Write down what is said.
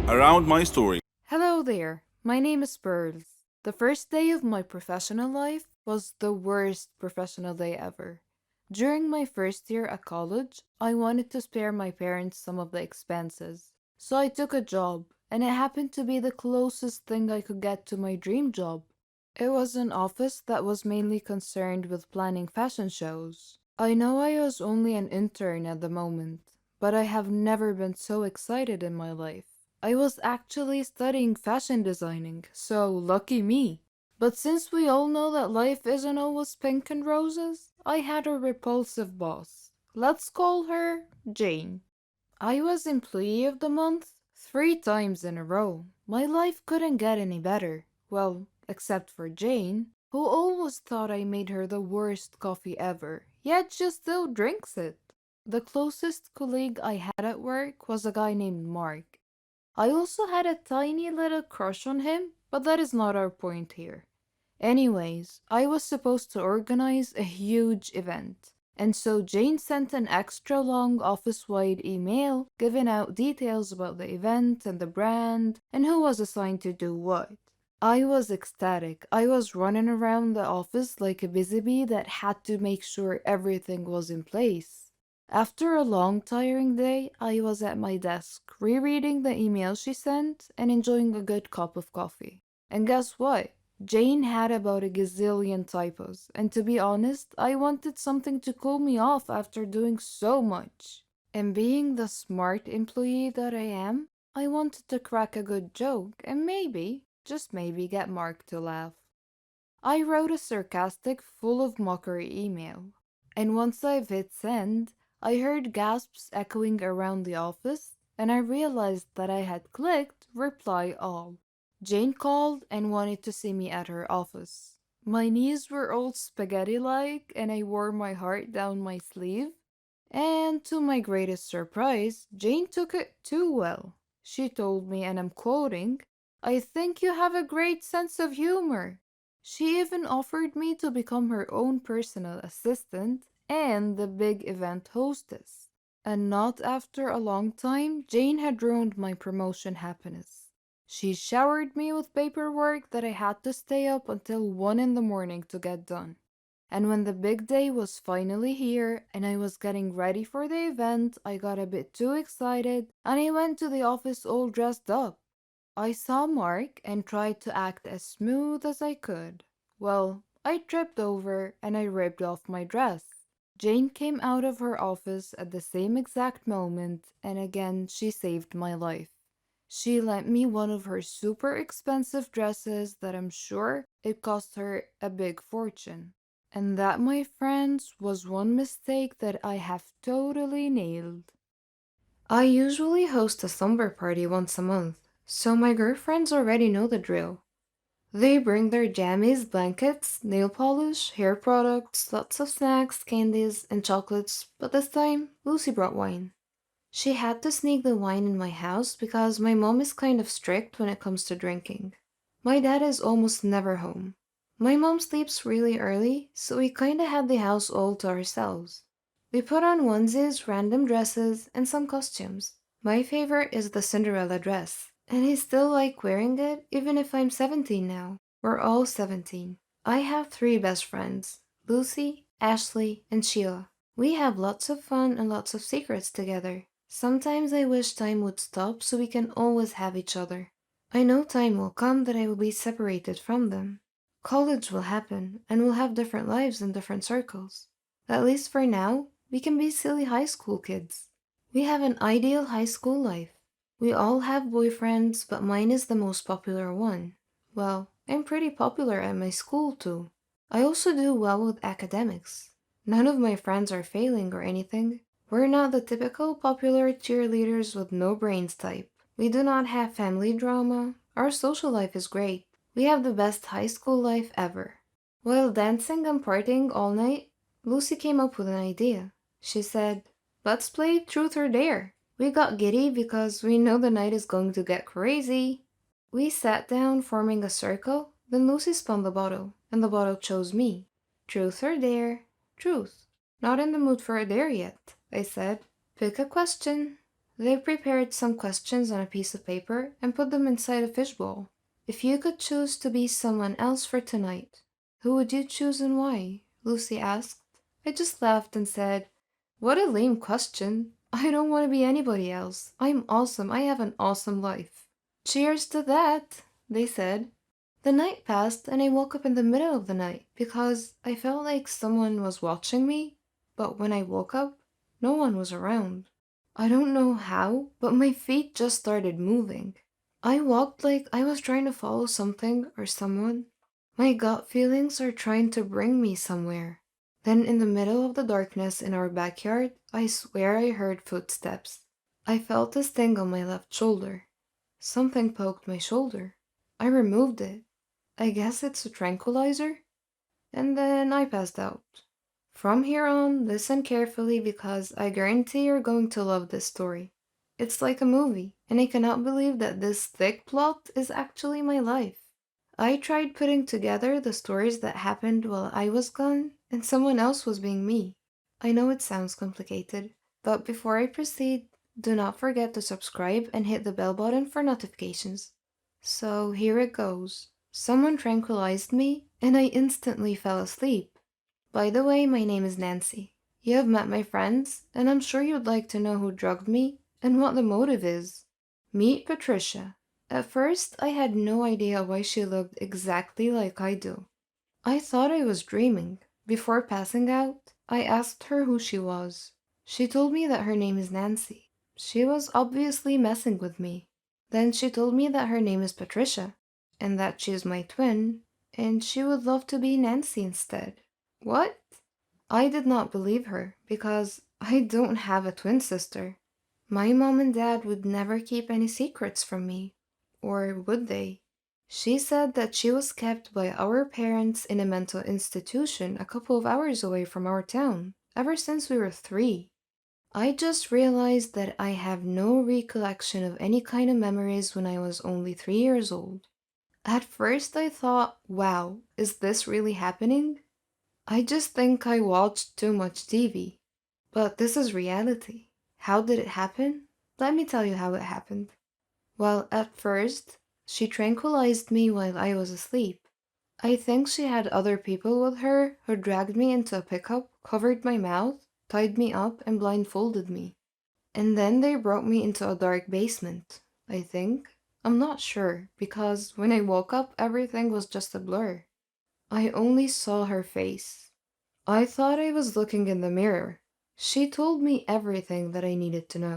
around my story. Hello there, my name is Pearls. The first day of my professional life was the worst professional day ever. During my first year at college, I wanted to spare my parents some of the expenses. So I took a job, and it happened to be the closest thing I could get to my dream job. It was an office that was mainly concerned with planning fashion shows. I know I was only an intern at the moment, but I have never been so excited in my life. I was actually studying fashion designing, so lucky me. But since we all know that life isn't always pink and roses, I had a repulsive boss. Let's call her Jane. I was Employee of the Month 3 times in a row. My life couldn't get any better. Well, except for Jane, who always thought I made her the worst coffee ever, yet she still drinks it. The closest colleague I had at work was a guy named Mark. I also had a tiny little crush on him, but that is not our point here. Anyways, I was supposed to organize a huge event. And so Jane sent an extra long office-wide email giving out details about the event and the brand and who was assigned to do what. I was ecstatic. I was running around the office like a busy bee that had to make sure everything was in place. After a long, tiring day, I was at my desk, rereading the email she sent and enjoying a good cup of coffee. And guess what? Jane had about a gazillion typos, and to be honest, I wanted something to cool me off after doing so much. And being the smart employee that I am, I wanted to crack a good joke and maybe, just maybe, get Mark to laugh. I wrote a sarcastic, full of mockery email, and once I've hit send, I heard gasps echoing around the office, and I realized that I had clicked reply all. Jane called and wanted to see me at her office. My knees were all spaghetti-like, and I wore my heart down my sleeve. And to my greatest surprise, Jane took it too well. She told me, and I'm quoting, "I think you have a great sense of humor." She even offered me to become her own personal assistant and the big event hostess. And not after a long time, Jane had ruined my promotion happiness. She showered me with paperwork that I had to stay up until 1 in the morning to get done. And when the big day was finally here and I was getting ready for the event, I got a bit too excited and I went to the office all dressed up. I saw Mark and tried to act as smooth as I could. Well, I tripped over and I ripped off my dress. Jane came out of her office at the same exact moment and again she saved my life. She lent me one of her super expensive dresses that I'm sure it cost her a big fortune. And that, my friends, was one mistake that I have totally nailed. I usually host a slumber party once a month, so my girlfriends already know the drill. They bring their jammies, blankets, nail polish, hair products, lots of snacks, candies, and chocolates, but this time, Lucy brought wine. She had to sneak the wine in my house because my mom is kind of strict when it comes to drinking. My dad is almost never home. My mom sleeps really early, so we kinda had the house all to ourselves. We put on onesies, random dresses, and some costumes. My favorite is the Cinderella dress, and I still like wearing it even if I'm 17 now. We're all 17. I have 3 best friends, Lucy, Ashley, and Sheila. We have lots of fun and lots of secrets together. Sometimes I wish time would stop so we can always have each other. I know time will come that I will be separated from them. College will happen, and we'll have different lives in different circles. At least for now, we can be silly high school kids. We have an ideal high school life. We all have boyfriends, but mine is the most popular one. Well, I'm pretty popular at my school too. I also do well with academics. None of my friends are failing or anything. We're not the typical popular cheerleaders with no brains type. We do not have family drama. Our social life is great. We have the best high school life ever. While dancing and partying all night, Lucy came up with an idea. She said, "Let's play Truth or Dare." We got giddy because we know the night is going to get crazy. We sat down forming a circle, then Lucy spun the bottle, and the bottle chose me. Truth or dare? Truth. Not in the mood for a dare yet, I said. Pick a question. They prepared some questions on a piece of paper and put them inside a fishbowl. If you could choose to be someone else for tonight, who would you choose and why? Lucy asked. I just laughed and said, what a lame question. I don't want to be anybody else. I'm awesome. I have an awesome life. Cheers to that, they said. The night passed and I woke up in the middle of the night because I felt like someone was watching me, but when I woke up, no one was around. I don't know how, but my feet just started moving. I walked like I was trying to follow something or someone. My gut feelings are trying to bring me somewhere. Then, in the middle of the darkness in our backyard, I swear I heard footsteps. I felt a sting on my left shoulder. Something poked my shoulder. I removed it. I guess it's a tranquilizer? And then I passed out. From here on, listen carefully because I guarantee you're going to love this story. It's like a movie, and I cannot believe that this thick plot is actually my life. I tried putting together the stories that happened while I was gone, and someone else was being me. I know it sounds complicated, but before I proceed, do not forget to subscribe and hit the bell button for notifications. So here it goes. Someone tranquilized me, and I instantly fell asleep. By the way, my name is Nancy. You have met my friends, and I'm sure you'd like to know who drugged me and what the motive is. Meet Patricia. At first, I had no idea why she looked exactly like I do. I thought I was dreaming. Before passing out, I asked her who she was. She told me that her name is Nancy. She was obviously messing with me. Then she told me that her name is Patricia, and that she is my twin, and she would love to be Nancy instead. What? I did not believe her because I don't have a twin sister. My mom and dad would never keep any secrets from me. Or would they? She said that she was kept by our parents in a mental institution a couple of hours away from our town, ever since we were 3. I just realized that I have no recollection of any kind of memories when I was only 3 years old. At first I thought, wow, is this really happening? I just think I watched too much TV. But this is reality. How did it happen? Let me tell you how it happened. Well, at first, she tranquilized me while I was asleep. I think she had other people with her who dragged me into a pickup, covered my mouth, tied me up, and blindfolded me. And then they brought me into a dark basement, I think. I'm not sure, because when I woke up, everything was just a blur. I only saw her face. I thought I was looking in the mirror. She told me everything that I needed to know.